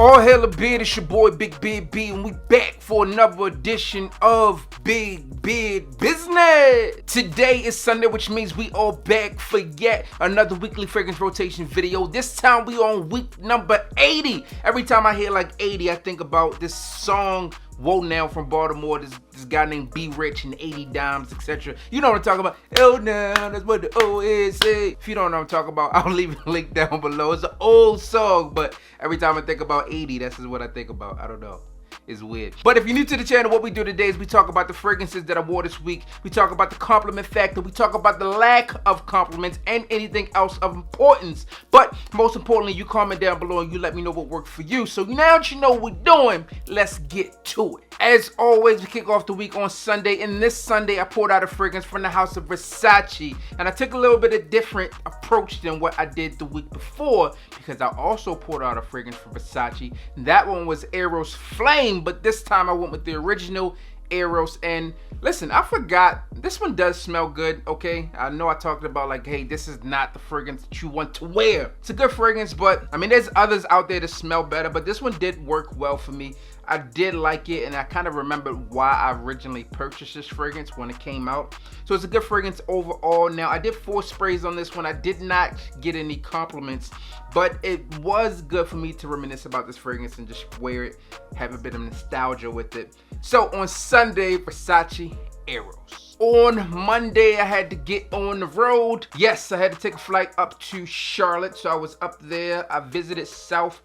All hail a beard, it's your boy Big Beard B, and we back for another edition of Big Beard Business. Today is Sunday, which means we are back for yet another weekly fragrance rotation video. This time we on week number 80. Every time I hear like 80, I think about this song, Whoa Now from Baltimore, this guy named Be Rich and 80 Dimes, etc. You know what I'm talking about. Oh, now, that's what the O is say. If you don't know what I'm talking about, I'll leave a link down below. It's an old song, but every time I think about 80, that's what I think about. I don't know. It's weird. But if you're new to the channel, what we do today is we talk about the fragrances that I wore this week. We talk about the compliment factor. We talk about the lack of compliments and anything else of importance. But most importantly, you comment down below and you let me know what worked for you. So now that you know what we're doing, let's get to it. As always, we kick off the week on Sunday. And this Sunday, I poured out a fragrance from the house of Versace. And I took a little bit of different approach than what I did the week before, because I also poured out a fragrance from Versace. And that one was Eros Flame. But this time I went with the original Eros. And listen, I forgot, this one does smell good, okay? I know I talked about like, hey, this is not the fragrance that you want to wear. It's a good fragrance, but I mean, there's others out there that smell better, but this one did work well for me. I did like it, and I kind of remembered why I originally purchased this fragrance when it came out. So it's a good fragrance overall. Now, I did 4 sprays on this one. I did not get any compliments, but it was good for me to reminisce about this fragrance and just wear it, have a bit of nostalgia with it. So on Sunday, Versace Eros. On Monday, I had to get on the road. Yes, I had to take a flight up to Charlotte, so I was up there. I visited South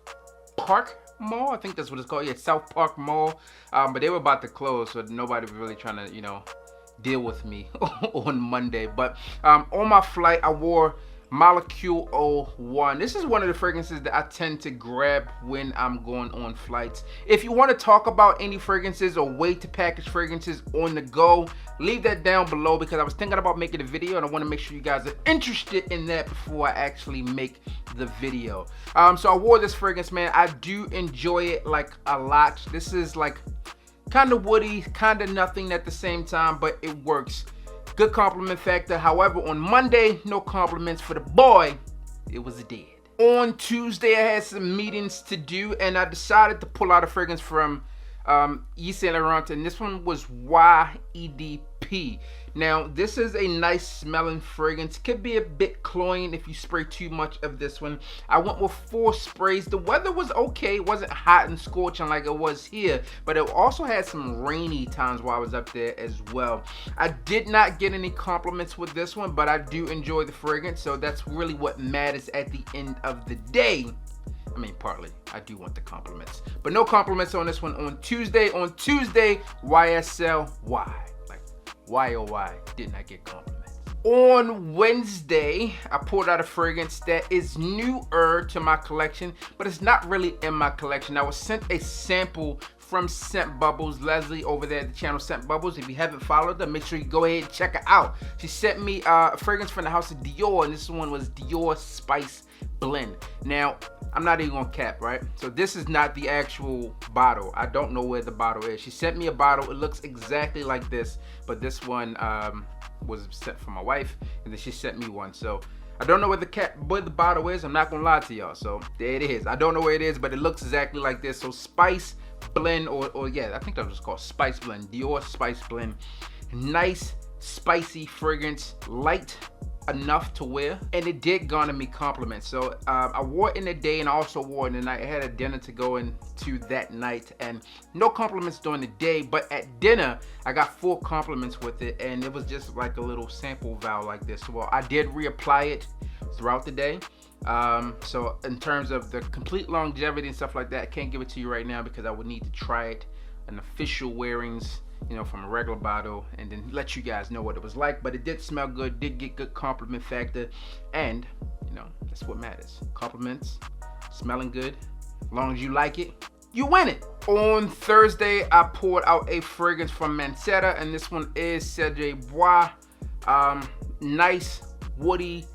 Park Mall, I think that's what it's called. Yeah, South Park Mall. But they were about to close, so nobody was really trying to, you know, deal with me on Monday. But on my flight, I wore Molecule 01. This is one of the fragrances that I tend to grab when I'm going on flights. If you want to talk about any fragrances or way to package fragrances on the go, leave that down below, because I was thinking about making a video and I want to make sure you guys are interested in that before I actually make the video. So I wore this fragrance, man. I do enjoy it like a lot. This is like kind of woody, kind of nothing at the same time, but it works. Good compliment factor. However, on Monday, no compliments for the boy. It was dead. On Tuesday, I had some meetings to do, and I decided to pull out a fragrance from Yves Saint Laurent, and this one was YEDP. Now, this is a nice smelling fragrance. Could be a bit cloying if you spray too much of this one. I went with 4 sprays. The weather was okay. It wasn't hot and scorching like it was here, but it also had some rainy times while I was up there as well. I did not get any compliments with this one, but I do enjoy the fragrance, so that's really what matters at the end of the day. I mean, partly, I do want the compliments, but no compliments on this one on Tuesday. On Tuesday, YSLY, like why oh why didn't I get compliments? On Wednesday, I pulled out a fragrance that is newer to my collection, but it's not really in my collection. I was sent a sample from Scent Bubbles, Leslie over there at the channel Scent Bubbles. If you haven't followed her, make sure you go ahead and check her out. She sent me a fragrance from the house of Dior, and this one was Dior Spice Blend. Now, I'm not even gonna cap, right? So this is not the actual bottle. I don't know where the bottle is. She sent me a bottle. It looks exactly like this, but this one was sent from my wife, and then she sent me one. So I don't know where the bottle is. I'm not gonna lie to y'all. So there it is. I don't know where it is, but it looks exactly like this. So Spice Blend, or yeah, I think that was called Spice Blend. Dior Spice Blend. Nice, spicy fragrance, light enough to wear, and it did garner me compliments. So I wore it in the day, and I also wore it in the night. I had a dinner to go into that night, and no compliments during the day, but at dinner I got 4 compliments with it, and it was just like a little sample vial like this. Well, I did reapply it throughout the day. So in terms of the complete longevity and stuff like that, I can't give it to you right now because I would need to try it in official wearings, you know, from a regular bottle, and then let you guys know what it was like. But it did smell good, did get good compliment factor, and you know, that's what matters. Compliments, smelling good, as long as you like it, you win it. On Thursday, I poured out a fragrance from Mancetta, and this one is Cedric Bois. Nice, woody,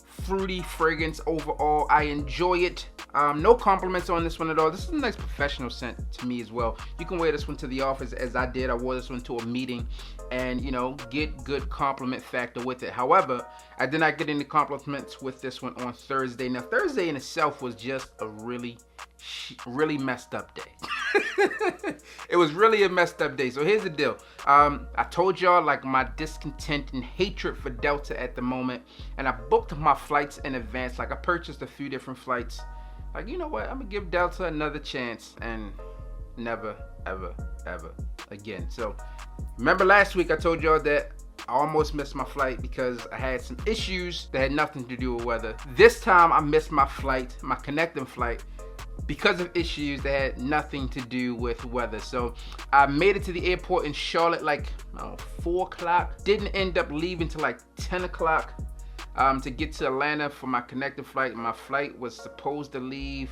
fruity fragrance overall. I enjoy it. No compliments on this one at all. This is a nice professional scent to me as well. You can wear this one to the office as I did. I wore this one to a meeting and, get good compliment factor with it. However, I did not get any compliments with this one on Thursday. Now, Thursday in itself was just a really messed up day. It was really a messed up day. So here's the deal. I told y'all like my discontent and hatred for Delta at the moment, and I booked my flights in advance. Like I purchased a few different flights. Like, you know what? I'm gonna give Delta another chance, and never, ever, ever again. So remember last week I told y'all that I almost missed my flight because I had some issues that had nothing to do with weather. This time I missed my flight, my connecting flight, because of issues that had nothing to do with weather. So I made it to the airport in Charlotte like 4 o'clock. Didn't end up leaving till like 10 o'clock to get to Atlanta for my connecting flight. My flight was supposed to leave,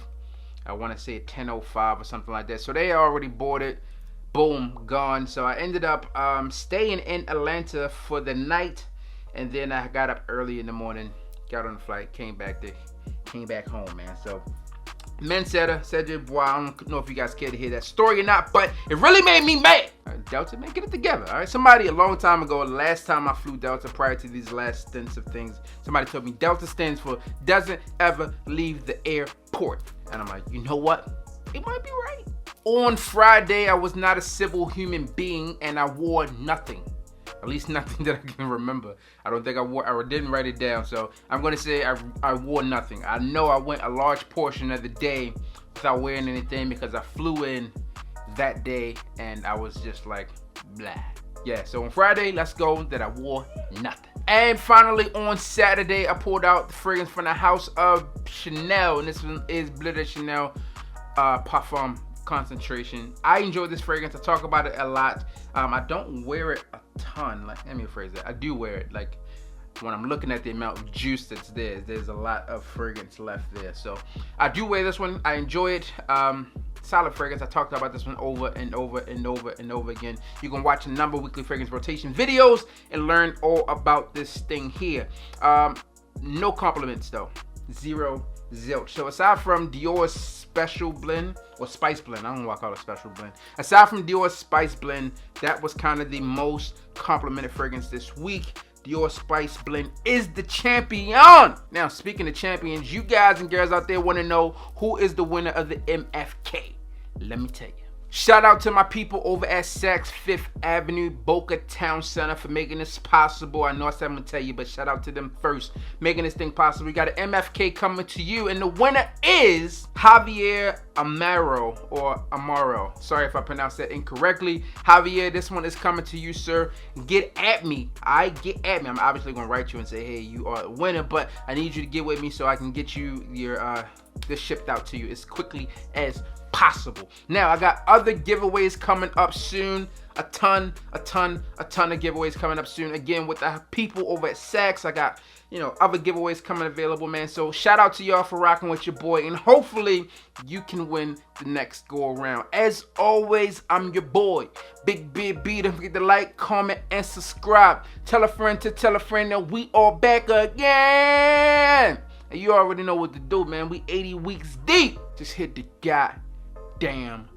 I want to say at 10:05 or something like that. So they already boarded. Boom, gone. So I ended up staying in Atlanta for the night, and then I got up early in the morning, got on the flight, came back home, man. So Cedric, boy, I don't know if you guys care to hear that story or not, but it really made me mad. Delta, man, get it together, all right? Somebody a long time ago, the last time I flew Delta prior to these last stints of things, somebody told me Delta stands for doesn't ever leave the airport. And I'm like, you know what? It might be right. On Friday, I was not a civil human being, and I wore nothing. At least nothing that I can remember. I don't think I didn't write it down, so I'm gonna say I wore nothing. I know I went a large portion of the day without wearing anything because I flew in that day and I was just like, blah. Yeah, so on Friday, let's go, that I wore nothing. And finally on Saturday, I pulled out the fragrance from the house of Chanel, and this one is Bleu de Chanel Parfum Concentration. I enjoy this fragrance. I talk about it a lot. I don't wear it a ton. Like, let me rephrase that. I do wear it. Like, when I'm looking at the amount of juice that's there's a lot of fragrance left there. So I do wear this one. I enjoy it. Solid fragrance. I talked about this one over and over and over and over again. You can watch a number of weekly fragrance rotation videos and learn all about this thing here. No compliments though. Zero, zilch. So aside from Dior's Special Blend, or Spice Blend, I don't know why I call it Special Blend. Aside from Dior's Spice Blend, that was kind of the most complimented fragrance this week. Dior Spice Blend is the champion. Now, speaking of champions, you guys and girls out there want to know who is the winner of the MFK. Let me tell you. Shout out to my people over at Saks Fifth Avenue Boca Town Center for making this possible. I know I said I'm going to tell you, but shout out to them first, making this thing possible. We got an MFK coming to you, and the winner is Javier Amaro. Sorry if I pronounced that incorrectly. Javier, this one is coming to you, sir. Get at me. Get at me. I'm obviously going to write you and say, hey, you are the winner, but I need you to get with me so I can get you your this shipped out to you as quickly as possible. Now, I got other giveaways coming up soon. A ton of giveaways coming up soon. Again, with the people over at Saks, I got, other giveaways coming available, man. So shout out to y'all for rocking with your boy, and hopefully you can win the next go around. As always, I'm your boy, Big Beard B. Don't forget to like, comment, and subscribe. Tell a friend to tell a friend that we are back again. And you already know what to do, man. We 80 weeks deep. Just hit the goddamn